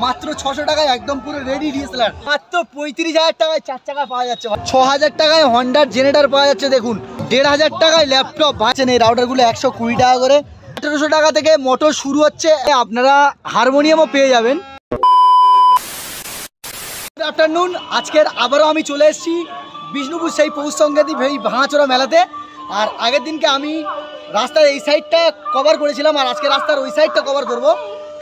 মাত্র 600 টাকায় একদম পুরো রেডি ডিএসএলআর। মাত্র 35,000 টাকায় 4 চাকা পাওয়া যাচ্ছে। 6,000 টাকায় হন্ডার জেনারেটর পাওয়া যাচ্ছে। দেখুন 1,500 টাকায় ল্যাপটপ পাচ্ছেন। এই রাউটারগুলো 120 টাকা করে। 1800 টাকা থেকে মোটর শুরু হচ্ছে। আপনারা হারমোনিয়ামও পেয়ে যাবেন। Good afternoon. আজকের আবারও আমি চলে এসেছি বিষ্ণুপুর সেই পৌষ সংক্রান্তি এই ভাঙাচোরা মেলাতে। আর আগের দিনকে আমি রাস্তার এই সাইডটা কভার করেছিলাম, আর আজকে রাস্তার ওই সাইডটা কভার করব।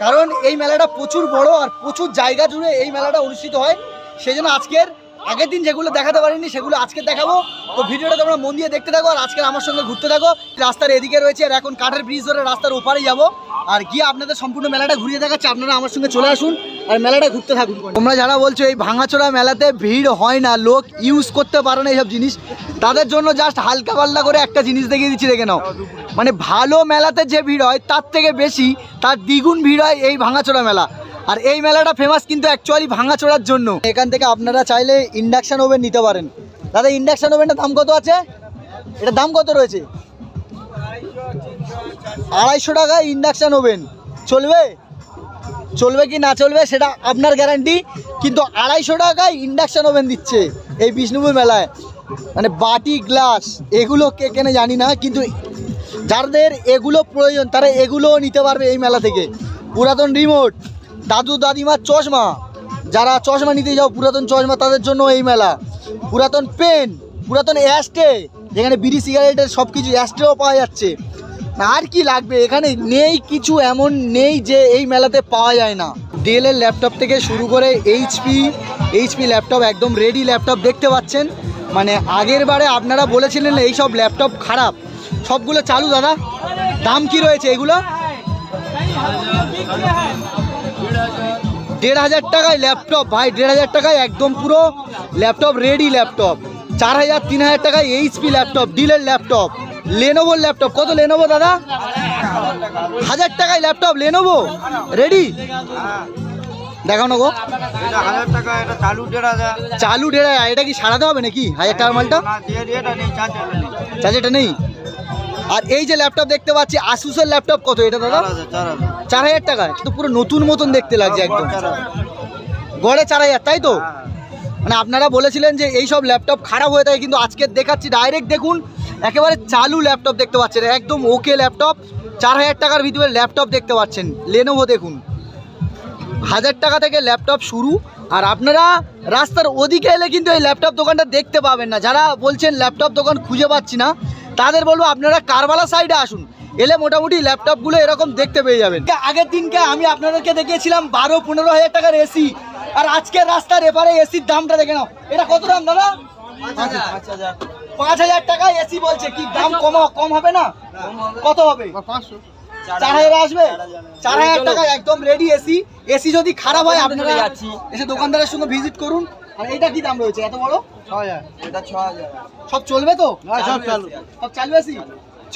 কারণ এই মেলাটা প্রচুর বড় আর প্রচুর জায়গা জুড়ে এই মেলাটা অনুষ্ঠিত হয়। সেই জন্য আজকের আগের দিন যেগুলো দেখাতে পারিনি সেগুলো আজকে দেখাবো। তো ভিডিওটা তোমরা মন দিয়ে দেখতে থাকো আর আজকে আমার সঙ্গে ঘুরতে থাকো। রাস্তার এদিকে রয়েছে আর এখন কাঠের ব্রিজ ধরে রাস্তার ওপারে যাবো আর গিয়ে আপনাদের সম্পূর্ণ মেলাটা ঘুরিয়ে দেখাচ্ছি। আপনারা আমার সঙ্গে চলে আসুন আর মেলাটা ঘুরতে থাকুন। তোমরা যারা বলছো এই ভাঙাচোরা মেলাতে ভিড় হয় না, লোক ইউজ করতে পারে না এইসব জিনিস, তাদের জন্য জাস্ট হালকা পাল্লা করে একটা জিনিস দেখিয়ে দিচ্ছি, দেখে নাও। মানে ভালো মেলাতে যে ভিড় হয় তার থেকে বেশি, তার দ্বিগুণ ভিড় হয় এই ভাঙাচোরা মেলা। আর এই মেলাটা ফেমাস কিন্তু অ্যাকচুয়ালি ভাঙাচোরার জন্য। এখান থেকে আপনারা চাইলে ইন্ডাকশান ওভেন নিতে পারেন। দাদা ইন্ডাকশান ওভেনটার দাম কত আছে? এটার দাম কত রয়েছে? 250 টাকায় ইন্ডাকশান ওভেন। চলবে? চলবে কি না চলবে সেটা আপনার গ্যারান্টি, কিন্তু 250 টাকায় ইন্ডাকশান ওভেন দিচ্ছে এই বিষ্ণুপুর মেলায়। মানে বাটি গ্লাস এগুলো কে কেনে জানি না, কিন্তু যাদের এগুলো প্রয়োজন তারা এগুলোও নিতে পারবে এই মেলা থেকে। পুরাতন রিমোট, দাদু দাদিমার চশমা, যারা চশমা নিতে যাও পুরাতন চশমা তাদের জন্য এই মেলা। পুরাতন পেন, পুরাতন অ্যাস্ট্রে, যেখানে বিড়ি সিগারেটের সব কিছু অ্যাস্ট্রেও পাওয়া যাচ্ছে। আর কি লাগবে, এখানে নেই কিছু এমন নেই যে এই মেলাতে পাওয়া যায় না। ডেলের ল্যাপটপ থেকে শুরু করে এইচপি ল্যাপটপ, একদম রেডি ল্যাপটপ দেখতে পাচ্ছেন। মানে আগের বারে আপনারা বলেছিলেন এই সব ল্যাপটপ খারাপ, সবগুলো চালু। দাদা দাম কি রয়েছে এগুলো? 1,500 টাকায় ল্যাপটপ ভাই, 1,500 টাকায় একদম পুরো ল্যাপটপ রেডি ল্যাপটপ। 4,000 3,000 টাকায় এইচপি ল্যাপটপ, ডিলের ল্যাপটপ। লেনোভোর ল্যাপটপ কত? লেনোভো দাদা 1,000 টাকায় ল্যাপটপ লেনোভো রেডি। দেখাও না গো। চালু 1,500। এটা কি সারাতে হবে নাকি 1,000 টাকার মালটা? চার্জারটা নেই। আর এই যে ল্যাপটপ দেখতে পাচ্ছি আসুসের ল্যাপটপ কত এটা দাদা? 4,000 টাকায়। তো পুরো নতুন মতন দেখতে লাগছে একদম। গড়ে 4,000, তাই তো? মানে আপনারা বলেছিলেন যে এই সব ল্যাপটপ খারাপ হয়ে থাকে, কিন্তু আজকে দেখাচ্ছি ডাইরেক্ট দেখুন একেবারে চালু ল্যাপটপ দেখতে পাচ্ছেন, একদম ওকে ল্যাপটপ। 4,000 টাকার ভিতরে ল্যাপটপ দেখতে পাচ্ছেন। লেনোভো দেখুন 1,000 টাকা থেকে ল্যাপটপ শুরু। আর আপনারা রাস্তার ওদিকে এলে কিন্তু এই ল্যাপটপ দোকানটা দেখতে পাবেন না। যারা বলছেন ল্যাপটপ দোকান খুঁজে পাচ্ছি না, তাদের বলবো আপনারা কারবালা সাইডে আসুন, এলে মোটামুটি ল্যাপটপগুলো এরকম দেখতে পেয়ে যাবেন। আগের দিনকে আমি আপনাদেরকে দেখিয়েছিলাম 12-15 হাজার টাকার এসি, আর আজকে রাস্তার এপারে এসির দামটা দেখে নাও। এটা কত দাম দাদা? 5,000 টাকায় এসি বলছে। কি দাম কম হবে না? কত হবে? 4,000 আসবে। 4,000 টাকায় একদম রেডি এসি। এসি যদি খারাপ হয় আপনারা এসে দোকানদারের সঙ্গে ভিজিট করুন। আর এটা কি দাম রয়েছে এত বড়? 6,000। এটা 6,000। সব চলবে তো? সব চালু, সব চালু এসি।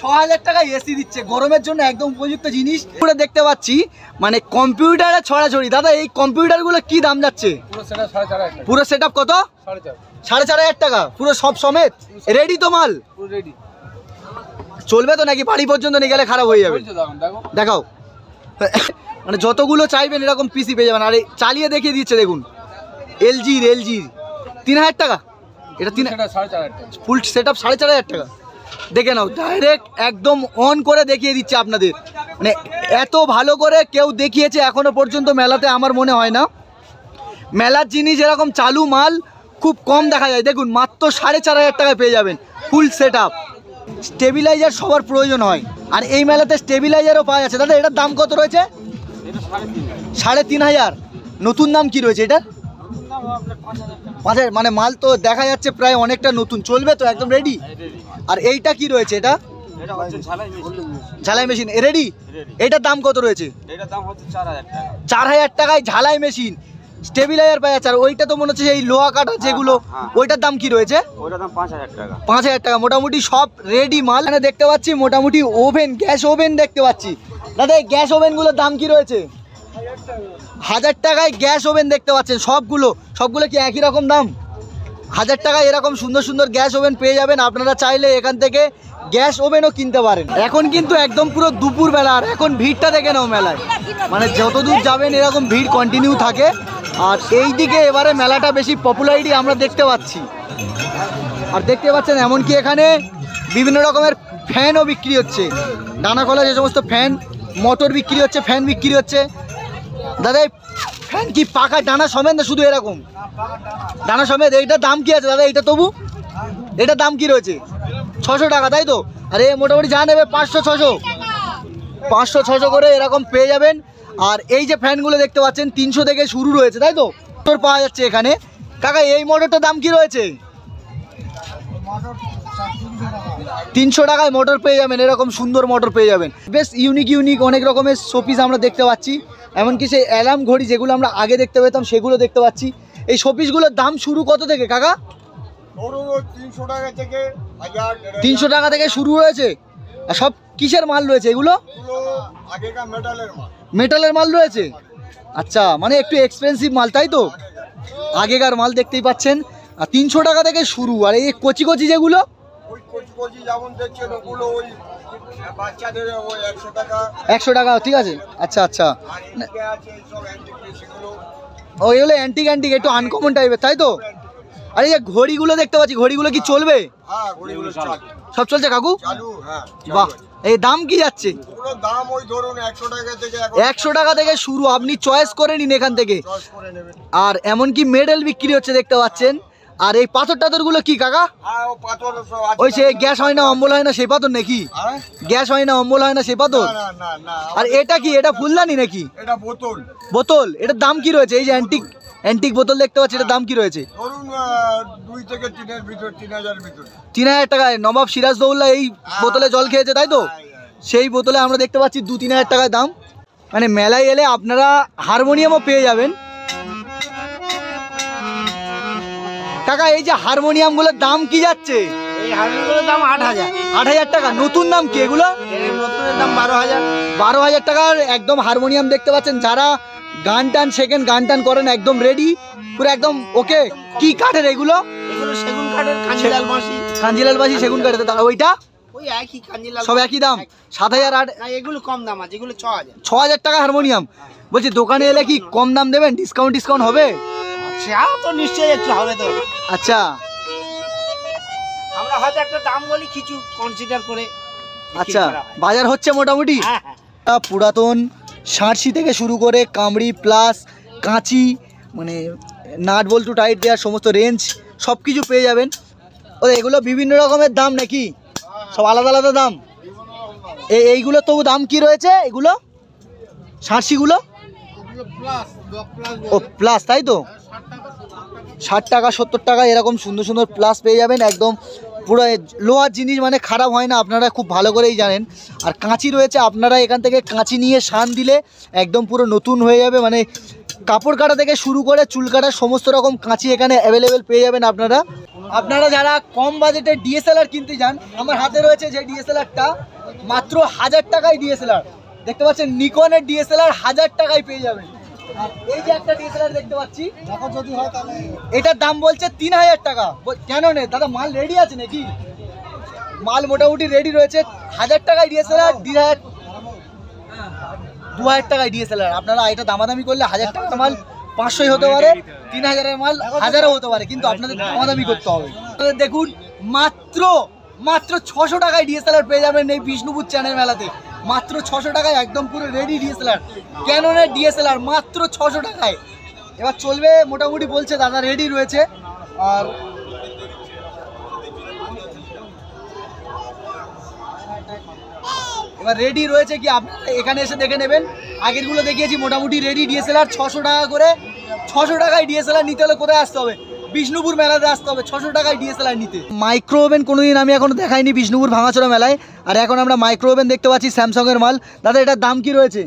6,000 টাকায় এসি দিচ্ছে, গরমের জন্য একদম উপযুক্ত জিনিস। পুরো দেখতে পাচ্ছি মানে কম্পিউটারে ছড়াছড়ি। দাদা এই কম্পিউটারগুলো কি দাম যাচ্ছে? পুরো সেটআপ কত? 4,500 টাকা পুরো সব সমেত রেডি তো মাল? রেডি। চলবে তো নাকি বাড়ি পর্যন্ত নিয়ে গেলে খারাপ হয়ে যাবে? দেখাও। মানে যতগুলো চাইবেন এরকম পিসি পেয়ে যাবেন। আর চালিয়ে দেখিয়ে দিচ্ছে দেখুন এলজির 3,000 টাকা। এটা ফুল সেটআপ 4,500 টাকা। দেখে নাও ডাইরেক্ট একদম অন করে দেখিয়ে দিচ্ছে আপনাদের। মানে এত ভালো করে কেউ দেখিয়েছে এখনো পর্যন্ত মেলাতে আমার মনে হয় না। মেলার জিনিস এরকম চালু মাল খুব কম দেখা যায়। দেখুন মাত্র 4,500 টাকায় পেয়ে যাবেন ফুল সেটআপ। স্টেবিলাইজার সবার প্রয়োজন হয়, আর এই মেলাতে স্টেবিলাইজারও পাওয়া যাচ্ছে। দাদা এটার দাম কত রয়েছে? 3,500। নতুন দাম কি রয়েছে এটার? 5,000। মানে মাল তো দেখা যাচ্ছে প্রায় অনেকটা নতুন। চলবে তো একদম রেডি? আর এইটা কি রয়েছে? এটা ঝালাই মেশিন রেডি। এটার দাম কত রয়েছে? 4,000 টাকায় ঝালাই মেশিন, স্টেবিলাইজার পাওয়া যাচ্ছে। আর ওইটা তো মনে হচ্ছে এই লোহা কাটা যেগুলো, ওইটার দাম কি রয়েছে? 5,000 টাকা। মোটামুটি সব রেডি মাল। এখানে দেখতে পাচ্ছি মোটামুটি ওভেন, গ্যাস ওভেন দেখতে পাচ্ছি। দাদা এই গ্যাস ওভেনগুলোর দাম কি রয়েছে? 1,000 টাকায় গ্যাস ওভেন দেখতে পাচ্ছেন। সবগুলো কি একই রকম দাম? 1,000 টাকায় এরকম সুন্দর সুন্দর গ্যাস ওভেন পেয়ে যাবেন। আপনারা চাইলে এখান থেকে গ্যাস ওভেনও কিনতে পারেন। এখন কিন্তু একদম পুরো দুপুর বেলা, আর এখন ভিড়টা দেখে নাও মেলায়, মানে যতদূর যাবেন এরকম ভিড় কন্টিনিউ থাকে। আর এই দিকে এবারে মেলাটা বেশি পপুলারিটি আমরা দেখতে পাচ্ছি। আর দেখতে পাচ্ছেন এমনকি এখানে বিভিন্ন রকমের ফ্যানও বিক্রি হচ্ছে, ডানা খোলা যে সমস্ত ফ্যান, মোটর বিক্রি হচ্ছে, ফ্যান বিক্রি হচ্ছে। দাদা এই ফ্যান কি পাকা ডানা সমেত না শুধু এরকম ডানা সমেত? এইটার দাম কি আছে দাদা? এইটা তবু এটার দাম কি রয়েছে? 600 টাকা, তাই তো? আরে মোটামুটি যা নেবে 500-600 করে এরকম পেয়ে যাবেন। আর এই যে ফ্যানগুলো দেখতে পাচ্ছেন 300 থেকে শুরু রয়েছে, তাই তো? মোটর পাওয়া যাচ্ছে এখানে। কাকা এই মোটরটার দাম কি রয়েছে? 300 টাকায় মোটর পেয়ে যাবেন, এরকম সুন্দর মোটর পেয়ে যাবেন। বেশ ইউনিক অনেক রকমের শোপিস আমরা দেখতে পাচ্ছি, এমনকি সেই অ্যালার্ম ঘড়ি যেগুলো আমরা আগে দেখতে পেতাম সেগুলো দেখতে পাচ্ছি। এই শোপিসগুলোর দাম শুরু কত থেকে কাকা? 300 টাকা থেকে শুরু হয়েছে। আর সব কিসের মাল রয়েছে এগুলো? মেটালের মাল রয়েছে। আচ্ছা, মানে একটু এক্সপেন্সিভ মাল, তাই তো? আগেকার মাল দেখতেই পাচ্ছেন। আর 300 টাকা থেকে শুরু। আর এই কচি যেগুলো 100 টাকা, ঠিক আছে। আচ্ছা ওইগুলো অ্যান্টিক একটু আনকমন টাইপের, তাই তো? আর এই যে ঘড়িগুলো দেখতে পাচ্ছি, ঘড়িগুলো কি চলবে? সব চলছে কাকু? বাহ, এই দাম কি যাচ্ছে? 100 টাকা থেকে শুরু, আপনি চয়েস করে নিন এখান থেকে। আর এমনকি মেডেল বিক্রি হচ্ছে দেখতে পাচ্ছেন। আর এই পাথর গুলো কি কাকা? ওই সে গ্যাস হয় না অম্বল হয় না সেই পাথর নাকি? গ্যাস হয় না অম্বল হয় না সেই পাথর? আর এটা কি? এটা ফুলদানি নাকি? বোতল। এটার দাম কি রয়েছে? এই যে অ্যান্টিক বোতল দেখতে পাচ্ছি, এটার দাম কি রয়েছে? 3000 টাকায়। নবাব সিরাজদৌল্লা এই বোতলে জল খেয়েছে, তাই তো? সেই বোতলে আমরা দেখতে পাচ্ছি 2-3000 টাকায় দাম। মানে মেলায় এলে আপনারা হারমোনিয়ামও পেয়ে যাবেন। কাকা এই যে হারমোনিয়ামগুলোর দাম কি যাচ্ছে? এই হারমোনিয়ামগুলোর দাম 8000। 8000 টাকা। নতুন দাম কি এগুলো? নতুনের দাম 12000। 12000 টাকার একদম হারমোনিয়াম দেখতে পাচ্ছেন। যারা গান টান করেন একদম রেডি, পুরো একদম ওকে। কি কাঠের এগুলো? এগুলো সেগুন কাঠের, কাঞ্জিলাল বাঁশি সেগুন কাঠের। ওইটা ওই একই কাঞ্জিলাল, সব একই দাম। 7000। আর এগুলো কম দাম আছে, এগুলো 6000 টাকা হারমোনিয়াম। বলছি দোকানে এলে কি কম দাম দেবেন? ডিসকাউন্ট হবে? তো নিশ্চয়ই একটু হবে তো। আচ্ছা, আমরা হয়তো একটা দাম বলি, কিছু কনসিডার করে। আচ্ছা, বাজার হচ্ছে মোটামুটি। পুরাতন সাঁড়শি থেকে শুরু করে কামড়ি প্লাস কাঁচি, মানে নাট বল্টু টাইট দেওয়ার সমস্ত রেঞ্জ সব কিছু পেয়ে যাবেন। ও এগুলো বিভিন্ন রকমের দাম নাকি? সব আলাদা দাম। এইগুলো তবু দাম কি রয়েছে? এগুলো সাঁড়শিগুলো ও প্লাস, তাই তো? 60 টাকা 70 টাকা এরকম সুন্দর প্লাস পেয়ে যাবেন। একদম পুরো লোহার জিনিস, মানে খারাপ হয় না, আপনারা খুব ভালো করেই জানেন। আর কাঁচি রয়েছে, আপনারা এখান থেকে কাঁচি নিয়ে শান দিলে একদম পুরো নতুন হয়ে যাবে। মানে কাপড় কাটা থেকে শুরু করে চুল কাটার সমস্ত রকম কাঁচি এখানে অ্যাভেলেবেল পেয়ে যাবেন আপনারা যারা কম বাজেটে ডিএসএলআর কিনতে যান। আমার হাতে রয়েছে যে ডিএসএলআরটা, মাত্র 1000 টাকায় ডিএসএলআর দেখতে পাচ্ছেন। নিকনের ডিএসএলআর 1000 টাকায় পেয়ে যাবেন। এই যে একটা ডিএসএলআর দেখতে পাচ্ছি, যদি হয় তাহলে এটার দাম বলছে 3000 টাকা। কেন নেই দাদা? মাল রেডি আছে নাকি? মাল মোটামুটি রেডি রয়েছে। 1000 টাকায় ডিএসএলআর, 2000 টাকায় ডিএসএলআর। আপনারা এটা দামাদামি করলে 1000 টাকার মাল 500 হতে পারে, 3000-এর মাল 1000ও হতে পারে, কিন্তু আপনাদের দামাদামি করতে হবে। দেখুন মাত্র 600 টাকায় ডিএসএলআর পেয়ে যাবেন এই বিষ্ণুপুর চ্যানেল মেলাতে। মাত্র 600 টাকায় একদম পুরো রেডি ডিএসএলআর, ক্যাননের ডিএসএলআর মাত্র 600 টাকায়। এবার চলবে মোটামুটি, বলছে দাদা রেডি রয়েছে। আর এবার রেডি রয়েছে কি আপনারা এখানে এসে দেখে নেবেন। আগেরগুলো দেখিয়েছি মোটামুটি রেডি ডিএসএলআর 600 টাকা করে। 600 টাকায় ডিএসএলআর নিতে হলে কোথায় আসতে হবে? বিষ্ণুপুর মেলাতে আসতে হবে 600 টাকায় ডিএসএলআর নিতে। মাইক্রো ওভেন কোনোদিন আমি এখনো দেখাইনি বিষ্ণুপুর ভাঙাচোরা মেলায়। আর এখন আমরা মাইক্রো ওভেন দেখতে পাচ্ছি স্যামসাংয়ের মাল। দাদা এটার দাম কি রয়েছে?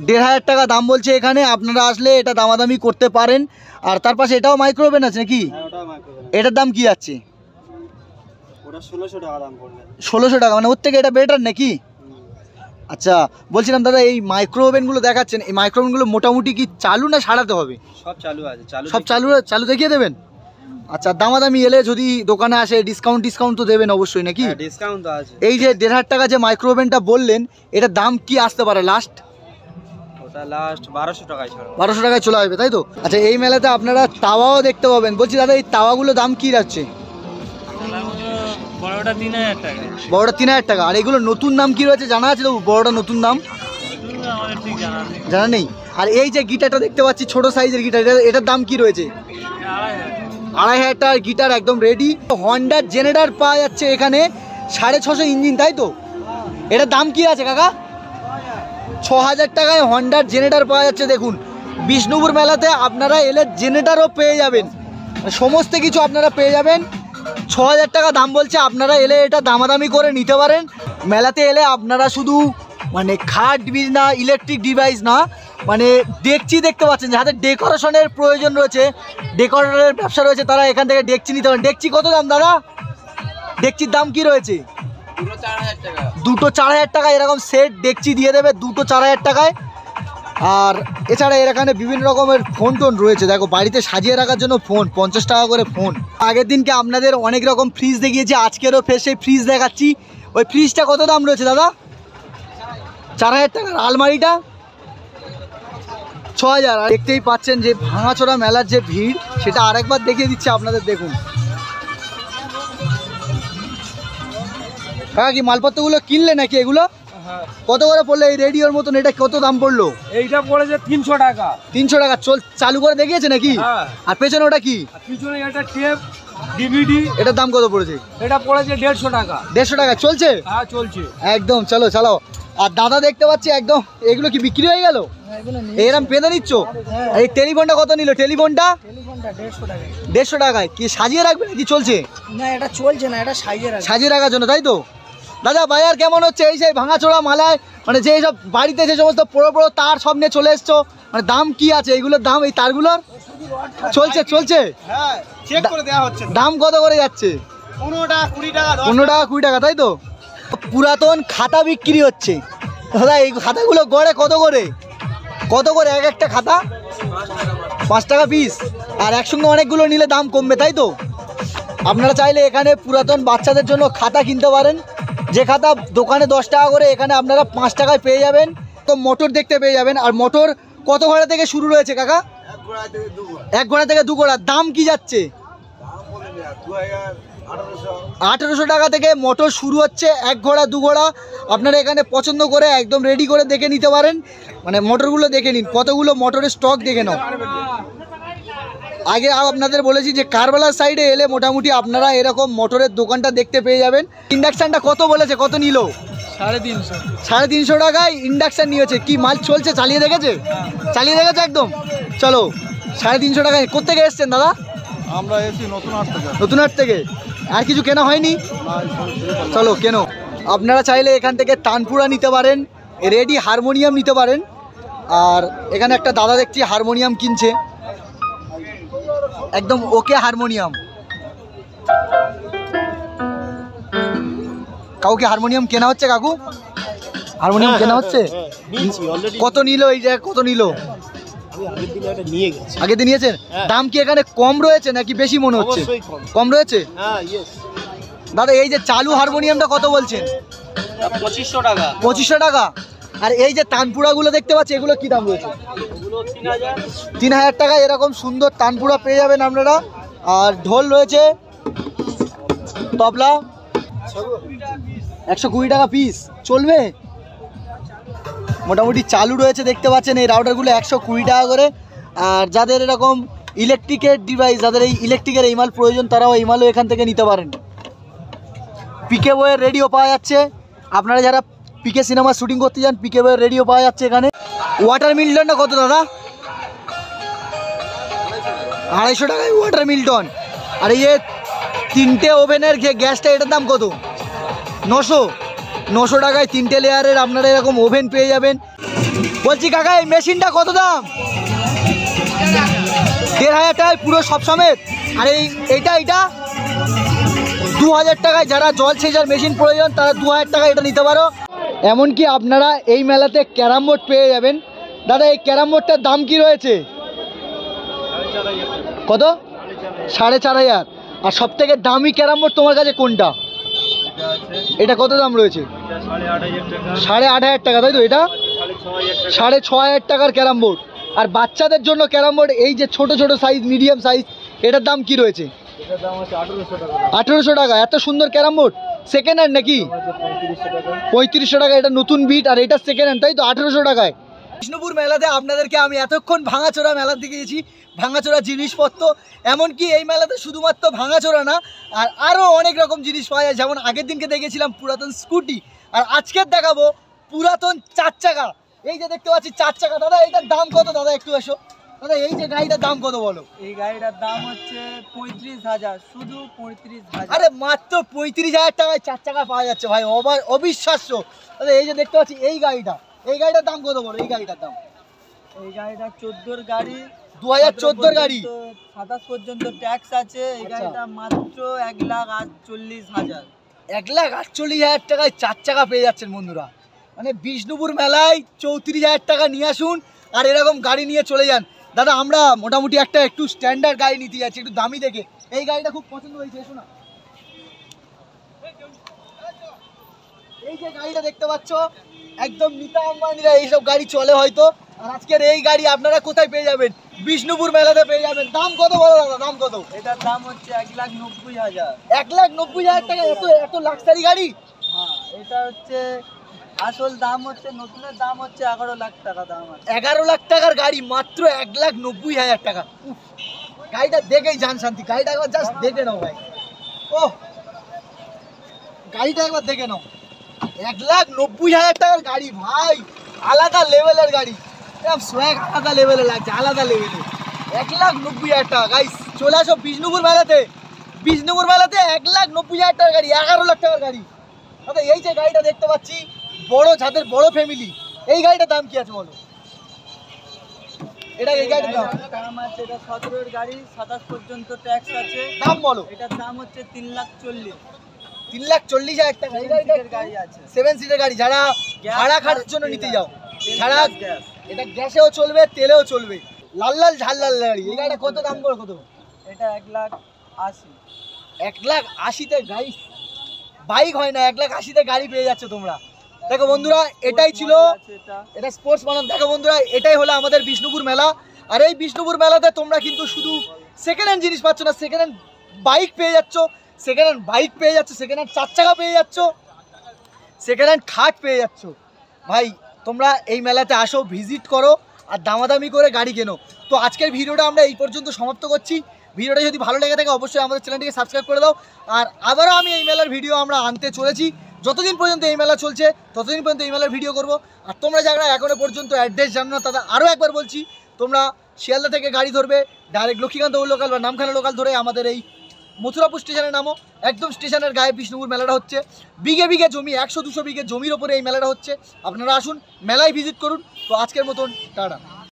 1500 টাকা দাম বলছে এখানে। আপনারা আসলে এটা দামাদামি করতে পারেন। আর তার পাশে এটাও মাইক্রো ওভেন আছে নাকি? এটার দাম কি যাচ্ছে? 1600 টাকা। মানে ওর থেকে এটা বেটার নাকি? আচ্ছা, বলছিলাম দাদা এই মাইক্রো ওভেনগুলো দেখাচ্ছেন, এই মাইক্রো ওভেনগুলো মোটামুটি কি চালু না সারাতে হবে? সব চালু আছে। সব চালু দেখিয়ে দেবেন? আচ্ছা, দামাদামি এলে যদি দোকানে আসে ডিসকাউন্ট তো দেবেন অবশ্যই নাকি? ডিসকাউন্ট তো আছে। এই যে 1500 টাকা যে মাইক্রো ওভেনটা বললেন, এটার দাম কি আসতে পারে লাস্ট? ওটা লাস্ট 1200 টাকায় ছাড়ো। 1200 টাকায় চলে আসবে, তাই তো? আচ্ছা, এই মেলাতে আপনারা তাওয়াও দেখতে পাবেন। বলছি দাদা, এই তাওয়াগুলো দাম কি যাচ্ছে? বড়টা 3000 টাকা। বড়টা 3000 টাকা। আর এগুলো নতুন দাম কি রয়েছে জানা আছে তো? বড়টা নতুন দাম আমাদের ঠিক জানা নেই। জানা নেই। আর এই যে গিটারটা দেখতে পাচ্ছি, ছোট সাইজের গিটার, এটার দাম কি রয়েছে? 2500 টাকার গিটার একদম রেডি। হন্ডার জেনারেটর পাওয়া যাচ্ছে এখানে, 650 ইঞ্জিন, তাই তো? এটার দাম কি আছে কাকা? 6000 টাকায় হন্ডার জেনারেটর পাওয়া যাচ্ছে। দেখুন, বিষ্ণুপুর মেলাতে আপনারা এলে জেনারেটরও পেয়ে যাবেন, সমস্ত কিছু আপনারা পেয়ে যাবেন। 6000 টাকা দাম বলছে, আপনারা এলে এটা দামাদামি করে নিতে পারেন। মেলাতে এলে আপনারা শুধু মানে খাট ডিভাইস না, ইলেকট্রিক ডিভাইস না, মানে ডেকচি দেখতে পাচ্ছেন, যাদের ডেকোরেশনের প্রয়োজন রয়েছে, ডেকোরেটরের ব্যবসা রয়েছে, তারা এখান থেকে ডেকচি নিতে পারেন। ডেকচি কত দাম দাদা? ডেকচির দাম কি রয়েছে? দুটো 4000 টাকা এরকম সেট ডেকচি দিয়ে দেবে, দুটো 4000 টাকায়। আর এছাড়া এর এখানে বিভিন্ন রকমের ফোন টোন রয়েছে। দেখো, বাড়িতে সাজিয়ে রাখার জন্য ফোন, 50 টাকা করে ফোন। আগের দিনকে আপনাদের অনেক রকম ফ্রিজ দেখিয়েছি, আজকেরও ফের সেই ফ্রিজ দেখাচ্ছি। ওই ফ্রিজটা কত দাম রয়েছে দাদা? 4000 টাকার। আলমারিটা 6000। আর দেখতেই পাচ্ছেন যে ভাঙাচোরা মেলার যে ভিড়, সেটা আরেকবার দেখিয়ে দিচ্ছে আপনাদের। দেখুন কাকা, কি মালপত্রগুলো কিনলে নাকি? এগুলো কত করে পড়লো? এই রেডিওর মতন এটা কত দাম পড়লো? এইটা পড়েছে 300 টাকা। 300 টাকা। চালু করে দেখিয়েছে নাকি? আর পেছনে ওটা কি? পিছনে এটা টেপ ডিভিডি। এটার দাম কত পড়েছে? এটা পড়েছে 150 টাকা। 150 টাকা চলছে? হ্যাঁ চলছে একদম। চলো চলো। আর দাদা দেখতে পাচ্ছি একদম, এগুলো কি বিক্রি হয়ে গেল? এরকম পেঁদে নিচ্ছ? এই টেলিফোনটা কত নিল? টেলিফোনটা 150 টাকায়। কি সাজিয়ে রাখবে নাকি চলছে? না, এটা চলছে না, এটা সাজিয়ে রাখার জন্য, তাই তো? দাদা, বাজার কেমন হচ্ছে? এই সেই ভাঙাচোরা মালায়, মানে যে সব বাড়িতে যে সমস্ত বড় বড় তার সব নিয়ে চলে এসছো, মানে দাম কি আছে এইগুলোর দাম? এই তারগুলোর চলছে? হ্যাঁ, চেক করে দেওয়া হচ্ছে। দাম কত করে যাচ্ছে? 15 টাকা 20 টাকা 15 টাকা 20 টাকা, তাই তো? পুরাতন খাতা বিক্রি হচ্ছে দাদা। এই খাতাগুলো গড়ে কত করে? এক একটা খাতা 5 টাকা পিস। আর একসঙ্গে অনেকগুলো নিলে দাম কমবে, তাই তো? আপনারা চাইলে এখানে পুরাতন বাচ্চাদের জন্য খাতা কিনতে পারেন, যে খাতা দোকানে 10 টাকা করে, এখানে আপনারা 5 টাকায় পেয়ে যাবেন। তো মোটর দেখতে পেয়ে যাবেন। আর মোটর কত ঘোড়া থেকে শুরু রয়েছে কাকা? 1 ঘোড়া থেকে 2 ঘোড়া। দাম কি যাচ্ছে? 1800 টাকা থেকে মোটর শুরু হচ্ছে, 1 ঘোড়া 2 ঘোড়া। আপনারা এখানে পছন্দ করে একদম রেডি করে দেখে নিতে পারেন। মানে মোটরগুলো দেখে নিন, কতগুলো মোটরের স্টক দেখে নাও। আগে আপনাদের বলেছি যে কারবালার সাইডে এলে মোটামুটি আপনারা এরকম মোটরের দোকানটা দেখতে পেয়ে যাবেন। ইন্ডাকশানটা কত বলেছে? কত নিল? 350 টাকায় ইন্ডাকশান নিয়েছে। কি মাল চলছে? চালিয়ে দেখেছে একদম। চলো, 350 টাকায়। কোথেকে এসছেন দাদা? আমরা এসি নতুন হাট থেকে। আর কিছু কেনা হয়নি? চলো কেনো। আপনারা চাইলে এখান থেকে তানপুরা নিতে পারেন, রেডি হারমোনিয়াম নিতে পারেন। আর এখানে একটা দাদা দেখছি হারমোনিয়াম কিনছে, একদম ওকে হারমোনিয়াম। কাউকে হারমোনিয়াম কেনা হচ্ছে? কাকু, হারমোনিয়াম কেনা হচ্ছে? কত নিল? এই জায়গায় কত নিল? আগে দিয়ে নিয়েছেন? দাম কি এখানে কম রয়েছে নাকি বেশি মনে হচ্ছে? কম রয়েছে। দাদা, এই যে চালু হারমোনিয়ামটা কত বলছেন? 2500 টাকা। 2500 টাকা। আর এই যে তানপুরাগুলো দেখতে পাচ্ছি, এগুলো কি দাম রয়েছে? 3000 টাকা। এরকম সুন্দর তানপুরা পেয়ে যাবেন আপনারা। আর ঢোল রয়েছে, তবলা 120 টাকা পিস। চলবে মোটামুটি। চালু রয়েছে দেখতে পাচ্ছেন এই রাউটারগুলো 120 টাকা করে। আর যাদের এরকম ইলেকট্রিকের ডিভাইস, যাদের এই ইলেকট্রিকের এই মাল প্রয়োজন, তারাও এই মালও এখান থেকে নিতে পারেন। পিকে বইয়ের রেডিও পাওয়া যাচ্ছে। আপনারা যারা পিকে সিনেমা শুটিং করতে যান, পিকে বইয়ের রেডিও পাওয়া যাচ্ছে এখানে। ওয়াটার মিল্টনটা কত দাদা? 250 টাকায় ওয়াটার মিল্টন। আর এই 3টে ওভেনের যে গ্যাসটা, এটার দাম কত? 900 টাকায় 3টে লেয়ারের আপনারা এরকম ওভেন পেয়ে যাবেন। বলছি কাকা, এই মেশিনটা কত দাম? 1500 টাকায় পুরো সব সমেত। আর এইটা 2000 টাকায়। যারা জল সেচার মেশিন প্রয়োজন, তারা 2000 টাকায় এটা নিতে পারো। এমনকি আপনারা এই মেলাতে ক্যারাম বোর্ড পেয়ে যাবেন। দাদা, এই ক্যারাম বোর্ডটার দাম কি রয়েছে? কত? 4,500। আর সব থেকে দামি ক্যারাম বোর্ড তোমার কাছে কোনটা? এটা কত দাম রয়েছে? 8,500 টাকা, তাই তো? এটা 6,500 টাকার ক্যারাম বোর্ড। আর বাচ্চাদের জন্য ক্যারাম বোর্ড এই যে ছোট ছোট সাইজ, মিডিয়াম সাইজ, এটার দাম কি রয়েছে? 1,800 টাকা। এত সুন্দর ক্যারাম বোর্ড সেকেন্ড হ্যান্ড নাকি? 3500 টাকা। এটা নতুন বিট আর এটা সেকেন্ড হ্যান্ড, তাই তো? 1,800 টাকায়। বিষ্ণুপুর মেলাতে আপনাদেরকে আমি এতক্ষণ ভাঙাচোরা মেলার দিকে গেছি, ভাঙাচোরা জিনিসপত্র। এমনকি এই মেলাতে শুধুমাত্র ভাঙাচোরা না, আর আরও অনেক রকম জিনিস পাওয়া যায়। যেমন আগের দিনকে দেখেছিলাম পুরাতন স্কুটি, আর আজকের দেখাবো পুরাতন 4 চাকা। এই যে দেখতে পাচ্ছি 4 চাকা। দাদা এটার দাম কত? দাদা একটু এসো। দাদা এই যে গাড়িটার দাম কত বলো? এই গাড়িটার দাম হচ্ছে 35,000, শুধু 35,000। আরে মাত্র 35,000 টাকায় 4 চাকা পাওয়া যাচ্ছে ভাই, অবিশ্বাস্য। দাদা এই যে দেখতে পাচ্ছি এই গাড়িটার দাম কত বলো? এই গাড়িটার দাম, এই গাড়িটা 14 গাড়ি, 2014 গাড়ি, 27 পর্যন্ত ট্যাক্স আছে। এই গাড়িটা মাত্র 1,48,000। 1,48,000 টাকায় 4 চাকা পেয়ে যাচ্ছেন বন্ধুরা। মানে বিষ্ণুপুর মেলায় 34,000 টাকা নিয়ে আসুন আর এরকম গাড়ি নিয়ে চলে যান। দাদা আমরা মোটামুটি একটা একটু স্ট্যান্ডার্ড গাড়ি নিতে যাচ্ছি, একটু দামি দেখে। এই গাড়িটা খুব পছন্দ হয়েছে, শোনা। এই যে গাড়িটা দেখতে পাচ্ছ, একদম নিতা আম্বানিরা এইসব গাড়ি চলে হয়তো। আর আজকের এই গাড়ি আপনারা কোথায় পেয়ে যাবেন? বিষ্ণুপুর মেলাতে পেয়ে যাবেন। দাম কত বলো দাদা? দাম কত? এটার দাম হচ্ছে 1,90,000। 1,90,000 টাকা? এত লাক্সারি গাড়ি? হ্যাঁ, এটা হচ্ছে আসল দাম হচ্ছে, নতুনের দাম হচ্ছে 11 লাখ টাকা দাম আছে। 11 লাখ টাকার গাড়ি মাত্র 1,90,000 টাকা। উফ, গাড়িটা দেখেই জান শান্তি। গাড়িটা একবার জাস্ট দেখে নাও ভাই। ও গাড়িটা একবার দেখে নাও। 1,90,000 টাকার গাড়ি ভাই, আলাদা লেভেলের গাড়ি। একদম সোয়াগ আলাদা লেভেলে লাগছে, আলাদা লেভেলে। 1,90,000 টাকা। গাইস চলে আসো বিষ্ণুপুর মেলাতে। বিষ্ণুপুর মেলাতে 1,90,000 টাকার গাড়ি, 11 লাখ টাকার গাড়ি। আচ্ছা এই যে গাড়িটা দেখতে পাচ্ছি, বড় যাদের বড় ফ্যামিলি, এই গাড়িটার দাম কি আছে বলো? এটা এই গাড়িটার দাম আছে, এটা 17 এর গাড়ি, 27 পর্যন্ত ট্যাক্স আছে। দাম বলো? এটার দাম হচ্ছে 3,40,000। 3,40,000 টাকা। এই গাড়িটার গাড়ি আছে, 7 সিটের গাড়ি, যারা ভাড়া খাটার জন্য নিতে যাও। ছাড়া গ্যাস। এটা গ্যাসেও চলবে, তেলেও চলবে। লাল লাল ঝাল লাল গাড়ি। এই গাড়িটা কত দাম বলো? কত? এটা 1,80,000। 1,80,000 তে গাড়ি, বাইক হয় না, 1,80,000 গাড়ি পেয়ে যাচ্ছে তোমরা। দেখো বন্ধুরা এটাই ছিল, এটা স্পোর্টস বানান। দেখো বন্ধুরা এটাই হলো আমাদের বিষ্ণুপুর মেলা। আর এই বিষ্ণুপুর মেলাতে তোমরা কিন্তু শুধু সেকেন্ড হ্যান্ড জিনিস পাচ্ছ না, সেকেন্ড হ্যান্ড বাইক পেয়ে যাচ্ছ, সেকেন্ড হ্যান্ড 4 চাকা পেয়ে যাচ্ছ, সেকেন্ড হ্যান্ড খাট পেয়ে যাচ্ছ। ভাই তোমরা এই মেলাতে আসো, ভিজিট করো আর দামাদামি করে গাড়ি কেনো। তো আজকের ভিডিওটা আমরা এই পর্যন্ত সমাপ্ত করছি। ভিডিওটা যদি ভালো লেগে থাকে অবশ্যই আমাদের চ্যানেলটিকে সাবস্ক্রাইব করে দাও। আর আবারও আমি এই মেলার ভিডিও আমরা আনতে চলেছি। যতদিন পর্যন্ত এই মেলা চলছে ততদিন পর্যন্ত এই মেলার ভিডিও করব। আর তোমরা যারা এখনো পর্যন্ত অ্যাড্রেস জানো না, তাদের আরও একবার বলছি, তোমরা শিয়ালদা থেকে গাড়ি ধরবে, ডাইরেক্ট লক্ষ্মীকান্ত লোকাল বা নামখানা লোকাল ধরে আমাদের এই মথুরাপুর স্টেশনে নামো। একদম স্টেশনের গায়ে বিষ্ণুপুর মেলাটা হচ্ছে। বিঘে বিঘে জমি, 100-200 বিঘে জমির ওপরে এই মেলাটা হচ্ছে। আপনারা আসুন, মেলায় ভিজিট করুন। তো আজকের মতন টাটা।